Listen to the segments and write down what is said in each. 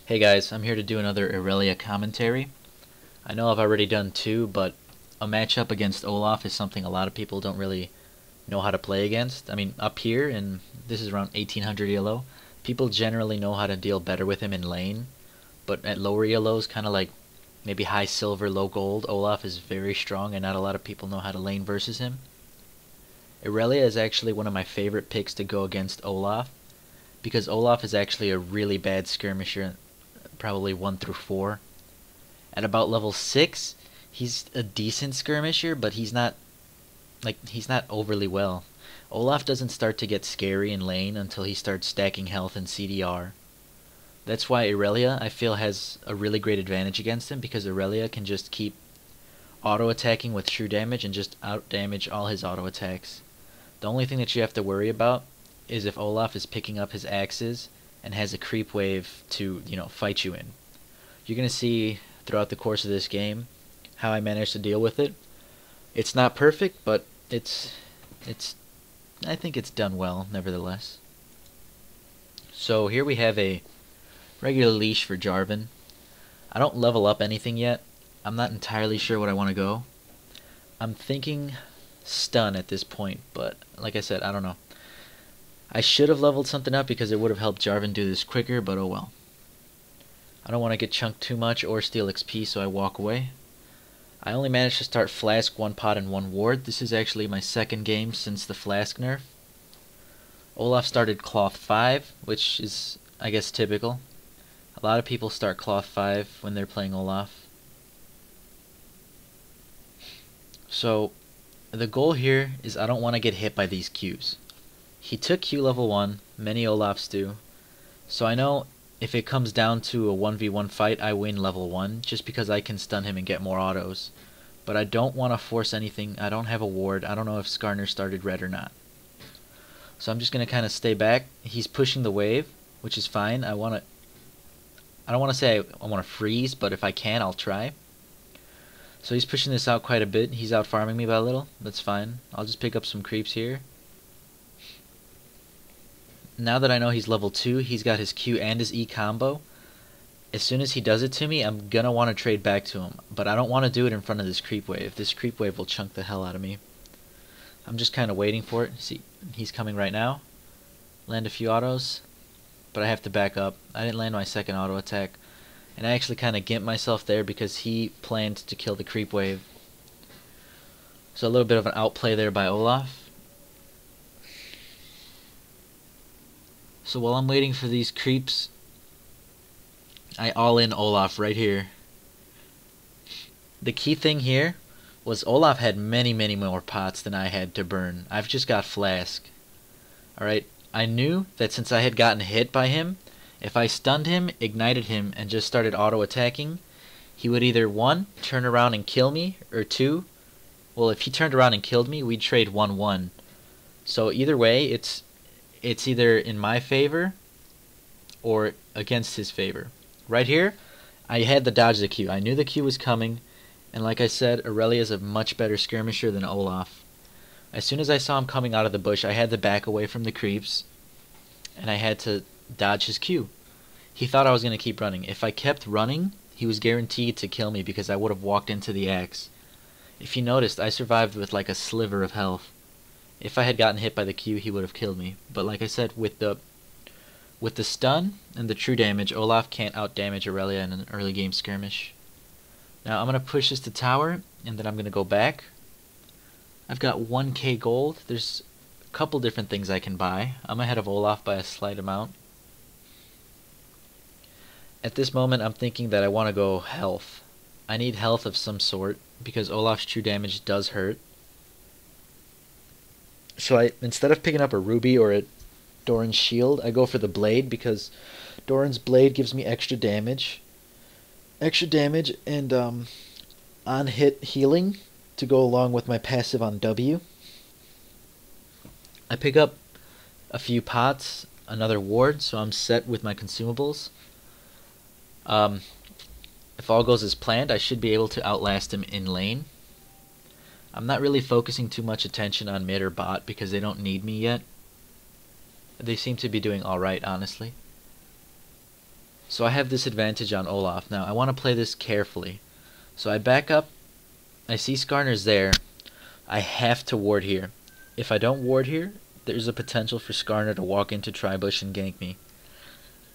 Hey guys, I'm here to do another Irelia commentary. I know I've already done two, but a matchup against Olaf is something a lot of people don't really know how to play against. I mean, up here, and this is around 1800 ELO, people generally know how to deal better with him in lane, but at lower ELOs, kind of like maybe high silver, low gold, Olaf is very strong and not a lot of people know how to lane versus him. Irelia is actually one of my favorite picks to go against Olaf, because Olaf is actually a really bad skirmisher, probably 1 through 4. At about level 6, he's a decent skirmisher, but he's not overly well. Olaf doesn't start to get scary in lane until he starts stacking health and CDR. That's why Irelia, I feel, has a really great advantage against him, because Irelia can just keep auto-attacking with true damage and just out-damage all his auto-attacks. The only thing that you have to worry about is if Olaf is picking up his axes and has a creep wave to, fight you in. You're going to see throughout the course of this game how I managed to deal with it. It's not perfect, but I think it's done well, nevertheless. So here we have a regular leash for Jarvan. I don't level up anything yet. I'm not entirely sure what I want to go. I'm thinking stun at this point, but like I said, I don't know. I should have leveled something up because it would have helped Jarvan do this quicker, but oh well. I don't want to get chunked too much or steal XP, so I walk away. I only managed to start Flask, 1 pot, and 1 ward. This is actually my second game since the Flask nerf. Olaf started Cloth 5, which is, I guess, typical. A lot of people start Cloth 5 when they're playing Olaf. So, the goal here is I don't want to get hit by these Qs. He took Q level 1, many Olafs do, so I know if it comes down to a 1v1 fight, I win level 1, just because I can stun him and get more autos. But I don't want to force anything. I don't have a ward. I don't know if Skarner started red or not. So I'm just going to kind of stay back. He's pushing the wave, which is fine. I don't want to say I want to freeze, but if I can, I'll try. So he's pushing this out quite a bit. He's out farming me by a little. That's fine. I'll just pick up some creeps here. Now that I know he's level 2, he's got his Q and his E combo. As soon as he does it to me, I'm gonna want to trade back to him. But I don't want to do it in front of this creep wave. This creep wave will chunk the hell out of me. I'm just kind of waiting for it. See, he's coming right now. Land a few autos. But I have to back up. I didn't land my second auto attack. And I actually kind of gimped myself there because he planned to kill the creep wave. So a little bit of an outplay there by Olaf. So while I'm waiting for these creeps, I all-in Olaf right here. The key thing here was Olaf had many more pots than I had to burn. I've just got Flask. Alright, I knew that since I had gotten hit by him, if I stunned him, ignited him, and just started auto-attacking, he would either 1, turn around and kill me, or 2, well, if he turned around and killed me, we'd trade 1-1. So either way, it's either in my favor or against his favor. Right here, I had to dodge the Q. I knew the Q was coming, and like I said, Irelia is a much better skirmisher than Olaf. As soon as I saw him coming out of the bush, I had to back away from the creeps, and I had to dodge his Q. He thought I was going to keep running. If I kept running, he was guaranteed to kill me because I would have walked into the axe. If you noticed, I survived with like a sliver of health. If I had gotten hit by the Q, he would have killed me. But like I said, with the stun and the true damage, Olaf can't out-damage Irelia in an early game skirmish. Now I'm going to push this to tower, and then I'm going to go back. I've got 1k gold. There's a couple different things I can buy. I'm ahead of Olaf by a slight amount. At this moment, I'm thinking that I want to go health. I need health of some sort, because Olaf's true damage does hurt. So instead of picking up a ruby or a Doran's shield, I go for the blade because Doran's blade gives me extra damage. And on hit healing to go along with my passive on W. I pick up a few pots, another ward, so I'm set with my consumables. If all goes as planned, I should be able to outlast him in lane. I'm not really focusing too much attention on mid or bot because they don't need me yet. They seem to be doing alright, honestly. So I have this advantage on Olaf. Now I want to play this carefully. So I back up. I see Skarner's there. I have to ward here. If I don't ward here, there's a potential for Skarner to walk into Tribush and gank me.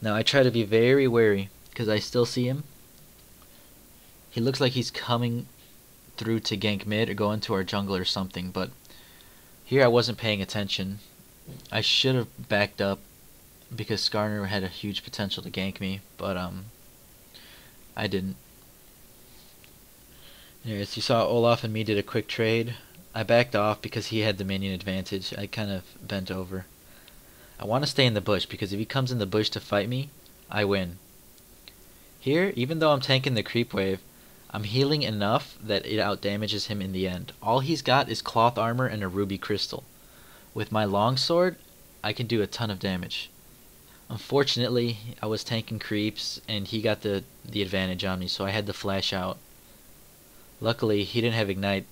Now I try to be very wary, because I still see him. He looks like he's coming through to gank mid or go into our jungle or something, but here I wasn't paying attention. I should have backed up, because Skarner had a huge potential to gank me, but I didn't. Anyways, you saw Olaf and me did a quick trade. I backed off because he had the minion advantage. I kind of bent over. I want to stay in the bush, because if he comes in the bush to fight me, I win. Here, even though I'm tanking the creep wave, I'm healing enough that it outdamages him in the end. All he's got is cloth armor and a ruby crystal. With my longsword, I can do a ton of damage. Unfortunately, I was tanking creeps, and he got the advantage on me, so I had to flash out. Luckily, he didn't have ignite,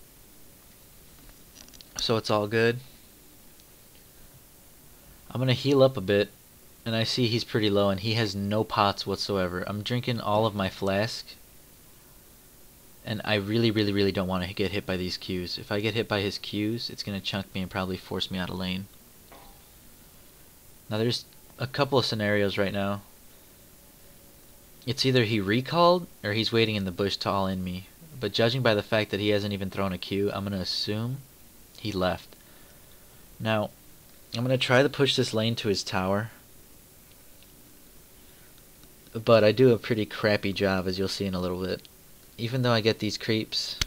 so it's all good. I'm going to heal up a bit, and I see he's pretty low, and he has no pots whatsoever. I'm drinking all of my flask, and I really don't want to get hit by these Qs. If I get hit by his Qs, it's going to chunk me and probably force me out of lane. Now there's a couple of scenarios right now. It's either he recalled, or he's waiting in the bush to all in me. But judging by the fact that he hasn't even thrown a Q, I'm going to assume he left. Now, I'm going to try to push this lane to his tower. But I do a pretty crappy job, as you'll see in a little bit. Even though I get these creeps,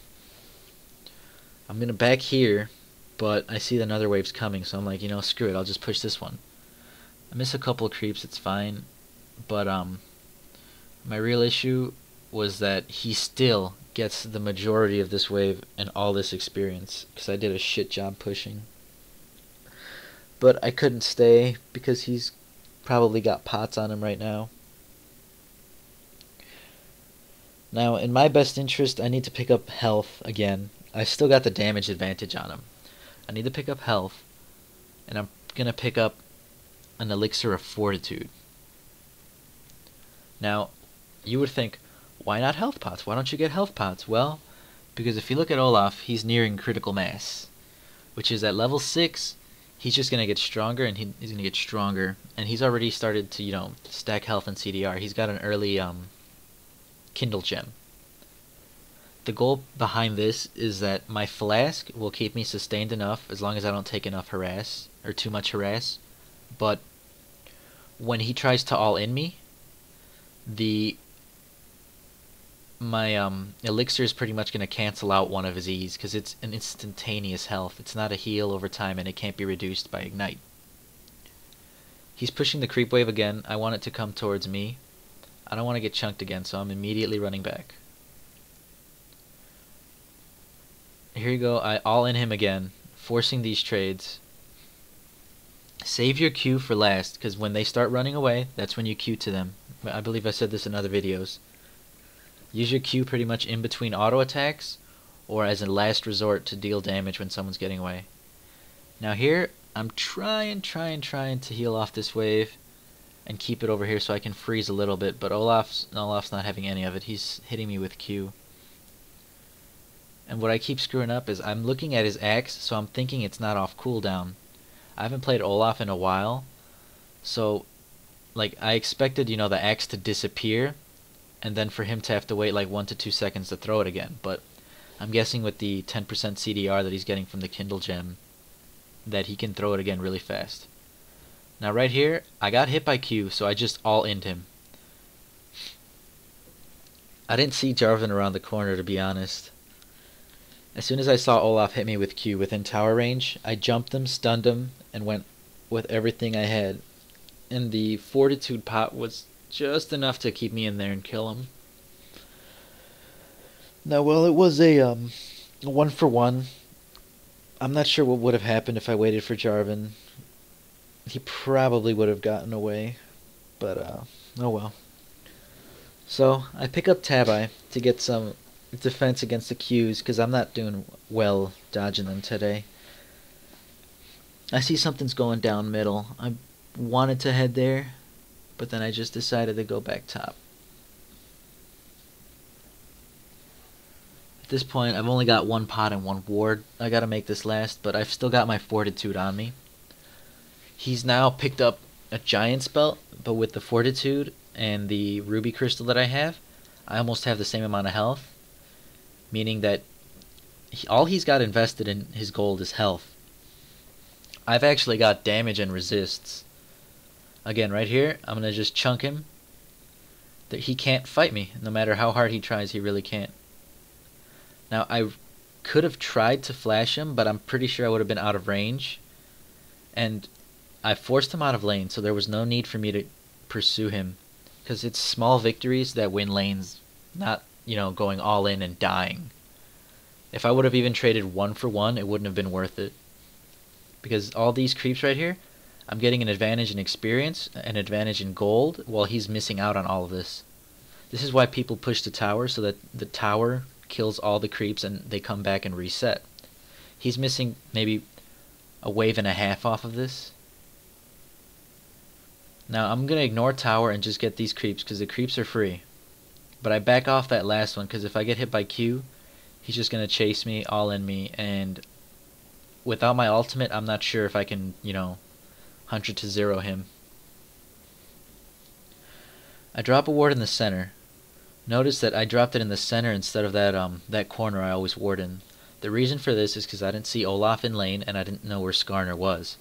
I'm going to back here, but I see another wave's coming, so I'm like, you know, screw it, I'll just push this one. I miss a couple of creeps, it's fine. But my real issue was that he still gets the majority of this wave and all this experience, because I did a shit job pushing. But I couldn't stay because he's probably got pots on him right now. Now, in my best interest, I need to pick up health again. I still got the damage advantage on him. I need to pick up health, and I'm going to pick up an elixir of fortitude. Now, you would think, why not health pots? Why don't you get health pots? Well, because if you look at Olaf, he's nearing critical mass, which is at level 6, he's just going to get stronger, and he's going to get stronger, and he's already started to, you know, stack health and CDR. He's got an early Kindle gem. The goal behind this is that my flask will keep me sustained enough as long as I don't take enough harass, or too much harass, but when he tries to all in me, my elixir is pretty much going to cancel out one of his E's, because it's an instantaneous health. It's not a heal over time, and it can't be reduced by ignite. He's pushing the creep wave again. I want it to come towards me. I don't want to get chunked again, so I'm immediately running back. Here you go. I all in him again, forcing these trades. Save your Q for last, because when they start running away, that's when you Q to them. I believe I said this in other videos. Use your Q pretty much in between auto attacks, or as a last resort to deal damage when someone's getting away. Now here, I'm trying to heal off this wave and keep it over here so I can freeze a little bit, but Olaf's not having any of it. He's hitting me with Q. And what I keep screwing up is I'm looking at his axe, so I'm thinking it's not off cooldown. I haven't played Olaf in a while, so like I expected, you know, the axe to disappear, and then for him to have to wait like 1 to 2 seconds to throw it again. But I'm guessing with the 10% CDR that he's getting from the Kindle gem, that he can throw it again really fast. Now right here, I got hit by Q, so I just all-in'd him. I didn't see Jarvan around the corner, to be honest. As soon as I saw Olaf hit me with Q within tower range, I jumped him, stunned him, and went with everything I had. And the fortitude pot was just enough to keep me in there and kill him. Now, well, it was a 1-for-1. I'm not sure what would have happened if I waited for Jarvan. He probably would have gotten away, but oh well. So I pick up Tabi to get some defense against the Qs, because I'm not doing well dodging them today. I see something's going down middle. I wanted to head there, but then I just decided to go back top. At this point, I've only got one pot and one ward. I gotta make this last, but I've still got my fortitude on me. He's now picked up a giant's belt, but with the fortitude and the ruby crystal that I have, I almost have the same amount of health, meaning that all he's got invested in his gold is health. I've actually got damage and resists. Again, right here, I'm going to just chunk him. That he can't fight me. No matter how hard he tries, he really can't. Now, I could have tried to flash him, but I'm pretty sure I would have been out of range. And I forced him out of lane, so there was no need for me to pursue him. Because it's small victories that win lanes, not, going all in and dying. If I would have even traded 1 for 1, it wouldn't have been worth it. Because all these creeps right here, I'm getting an advantage in experience, an advantage in gold, while he's missing out on all of this. This is why people push the tower, so that the tower kills all the creeps and they come back and reset. He's missing maybe a wave and a half off of this. Now I'm going to ignore tower and just get these creeps, because the creeps are free. But I back off that last one, because if I get hit by Q, he's just going to chase me, all in me, and without my ultimate, I'm not sure if I can, 100 to 0 him. I drop a ward in the center. Notice that I dropped it in the center instead of that corner I always ward in. The reason for this is because I didn't see Olaf in lane, and I didn't know where Skarner was.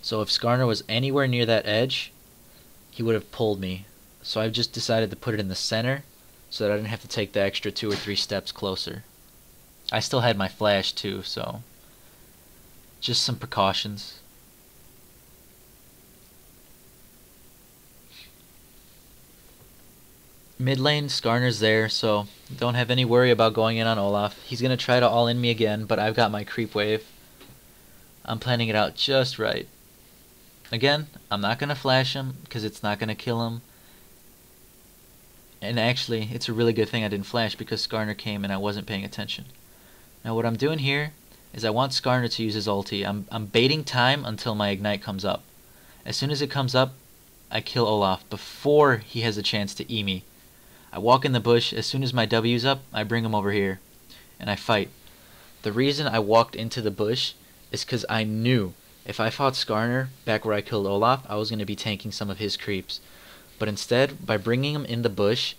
So if Skarner was anywhere near that edge, he would have pulled me. So I've just decided to put it in the center, so that I didn't have to take the extra 2 or 3 steps closer. I still had my flash too, so just some precautions. Mid lane, Skarner's there, so don't have any worry about going in on Olaf. He's going to try to all-in me again, but I've got my creep wave. I'm planning it out just right. Again, I'm not going to flash him, because it's not going to kill him. And actually, it's a really good thing I didn't flash, because Skarner came and I wasn't paying attention. Now what I'm doing here is I want Skarner to use his ulti. I'm baiting time until my ignite comes up. As soon as it comes up, I kill Olaf before he has a chance to E me. I walk in the bush. As soon as my W's up, I bring him over here, and I fight. The reason I walked into the bush is because I knew if I fought Skarner back where I killed Olaf, I was going to be tanking some of his creeps. But instead, by bringing him in the bush,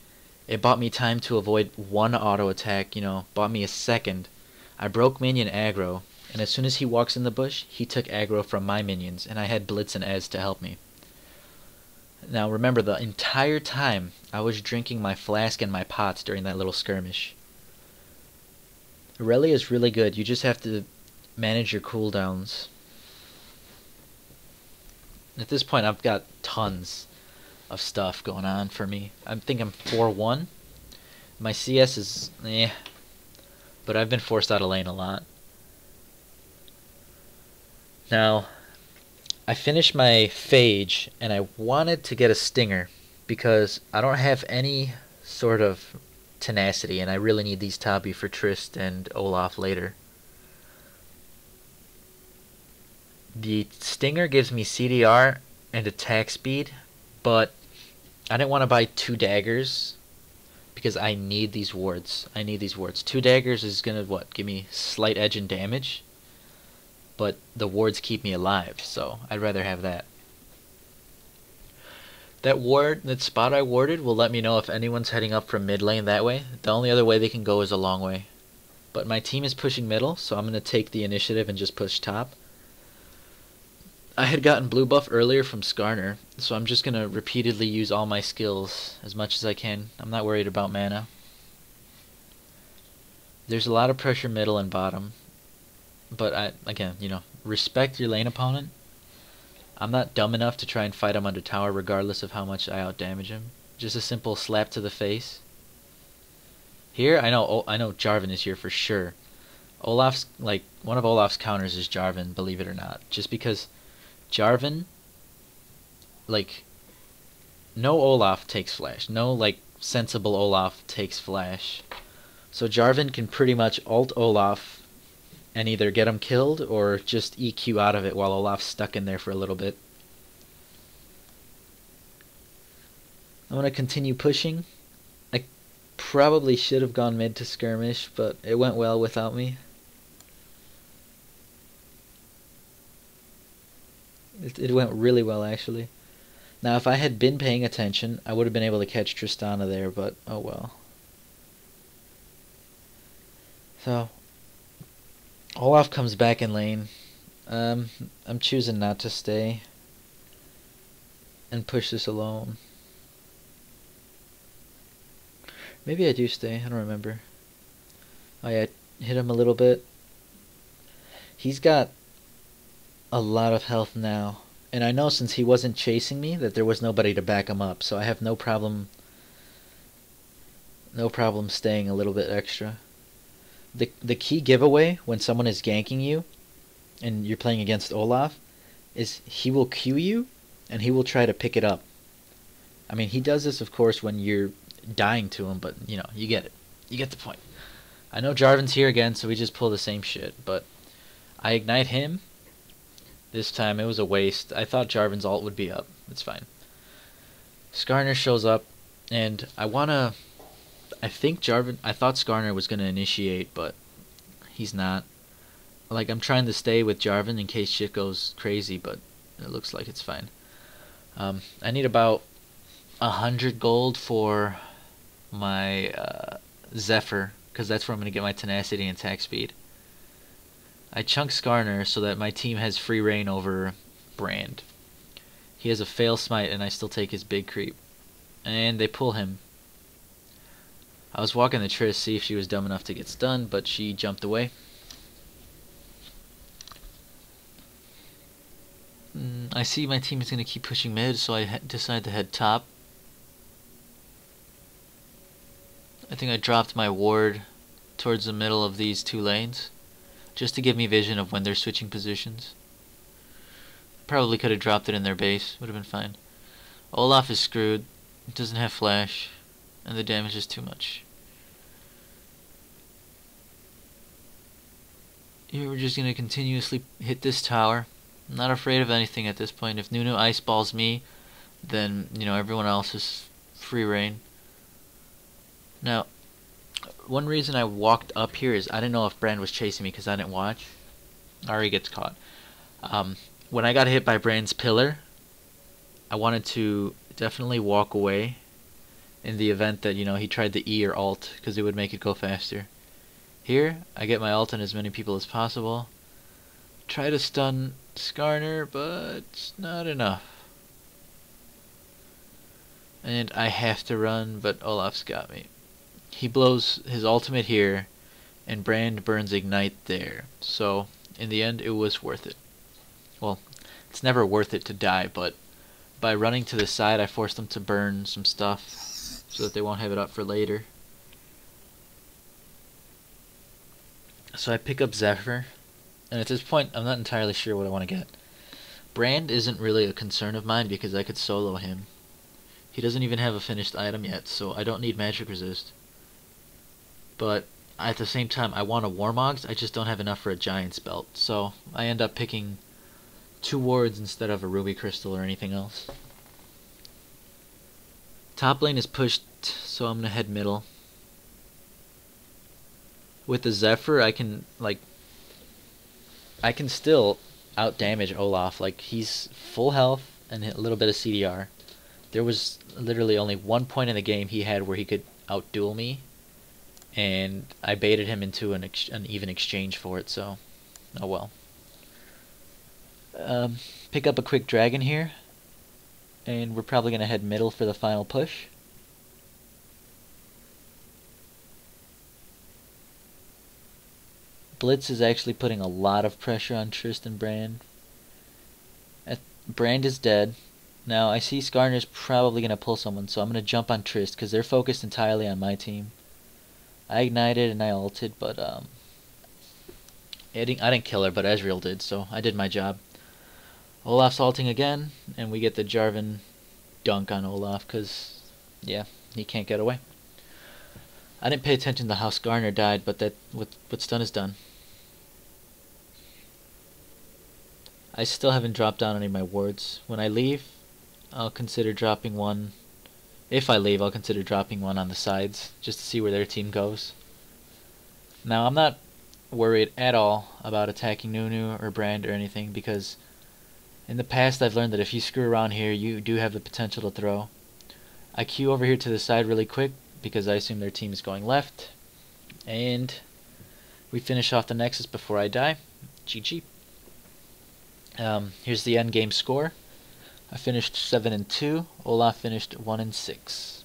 it bought me time to avoid 1 auto attack, bought me a second. I broke minion aggro, and as soon as he walks in the bush, he took aggro from my minions, and I had Blitz and Ez to help me. Now remember, the entire time I was drinking my flask and my pots during that little skirmish. Irelia is really good. You just have to manage your cooldowns. At this point, I've got tons of stuff going on for me. I think I'm 4-1. My CS is but I've been forced out of lane a lot. Now, I finished my phage, and I wanted to get a stinger, because I don't have any sort of tenacity, and I really need these Tabi for Trist and Olaf later. The stinger gives me CDR and attack speed, but I didn't want to buy 2 daggers, because I need these wards. 2 daggers is going to, give me slight edge and damage? But the wards keep me alive, so I'd rather have that. That spot I warded will let me know if anyone's heading up from mid lane that way. The only other way they can go is a long way. But my team is pushing middle, so I'm going to take the initiative and just push top. I had gotten blue buff earlier from Skarner, so I'm just going to repeatedly use all my skills as much as I can. I'm not worried about mana. There's a lot of pressure middle and bottom. But again, respect your lane opponent. I'm not dumb enough to try and fight him under tower regardless of how much I outdamage him. Just a simple slap to the face. Here, I know Jarvan is here for sure. Olaf's, one of Olaf's counters is Jarvan, believe it or not. Just because Jarvan, no Olaf takes flash. No, sensible Olaf takes flash. So Jarvan can pretty much ult Olaf and either get him killed or just EQ out of it while Olaf's stuck in there for a little bit. I'm going to continue pushing. I probably should have gone mid to skirmish, but it went well without me. It went really well, actually. Now, if I had been paying attention, I would have been able to catch Tristana there, but oh well. So, Olaf comes back in lane. I'm choosing not to stay and push this alone. Maybe I do stay, I don't remember. Oh yeah, hit him a little bit. He's got a lot of health now. And I know since he wasn't chasing me that there was nobody to back him up, so I have no problem staying a little bit extra. The key giveaway when someone is ganking you and you're playing against Olaf is he will Q you and he will try to pick it up. I mean, he does this of course when you're dying to him, but you know, you get it. You get the point. I know Jarvan's here again, so we just pull the same shit, but I ignite him. This time it was a waste. I thought Jarvan's ult would be up. It's fine. Skarner shows up, and I thought Skarner was going to initiate, but he's not. Like, I'm trying to stay with Jarvan in case shit goes crazy, but it looks like it's fine. I need about 100 gold for my Zephyr, because that's where I'm going to get my tenacity and attack speed. I chunk Skarner so that my team has free reign over Brand. He has a fail smite and I still take his big creep. And they pull him. I was walking the Triss to see if she was dumb enough to get stunned, but she jumped away. I see my team is going to keep pushing mid, so I decide to head top. I think I dropped my ward towards the middle of these two lanes, just to give me vision of when they're switching positions. Probably could have dropped it in their base, would have been fine. Olaf is screwed, doesn't have flash, and the damage is too much. Here we're just going to continuously hit this tower. I'm not afraid of anything at this point. If Nunu ice balls me, then, you know, everyone else is free reign. Now, one reason I walked up here is I didn't know if Brand was chasing me because I didn't watch. Ari gets caught. When I got hit by Brand's pillar, I wanted to definitely walk away in the event that, you know, he tried to E or ult because it would make it go faster. Here, I get my ult on as many people as possible. Try to stun Skarner, but not enough. And I have to run, but Olaf's got me. He blows his ultimate here, and Brand burns Ignite there. So, in the end, it was worth it. Well, it's never worth it to die, but by running to the side, I forced them to burn some stuff so that they won't have it up for later. So I pick up Zephyr, and at this point, I'm not entirely sure what I want to get. Brand isn't really a concern of mine because I could solo him. He doesn't even have a finished item yet, so I don't need magic resist. But at the same time, I want a Warmogs, I just don't have enough for a Giant's Belt, so I end up picking 2 wards instead of a Ruby Crystal or anything else. Top lane is pushed, so I'm gonna head middle. With the Zephyr, I can still out damage Olaf. Like, he's full health and a little bit of CDR. There was literally only one point in the game he had where he could outduel me, and I baited him into an even exchange for it, so oh well. Pick up a quick dragon here, and we're probably going to head middle for the final push. Blitz is actually putting a lot of pressure on Trist and Brand. Brand is dead. Now I see Skarner's probably going to pull someone, so I'm going to jump on Trist because they're focused entirely on my team. I ignited and I ulted, but I didn't kill her, but Ezreal did, so I did my job. Olaf's ulting again, and we get the Jarvan dunk on Olaf because, yeah, he can't get away. I didn't pay attention to how Skarner died, but what's done is done. I still haven't dropped down any of my wards. When I leave, I'll consider dropping one If I leave, I'll consider dropping one on the sides, just to see where their team goes. Now, I'm not worried at all about attacking Nunu or Brand or anything, because in the past I've learned that if you screw around here, you do have the potential to throw. I queue over here to the side really quick, because I assume their team is going left. And we finish off the Nexus before I die. GG. Here's the end game score. I finished 7-2. Olaf finished 1-6.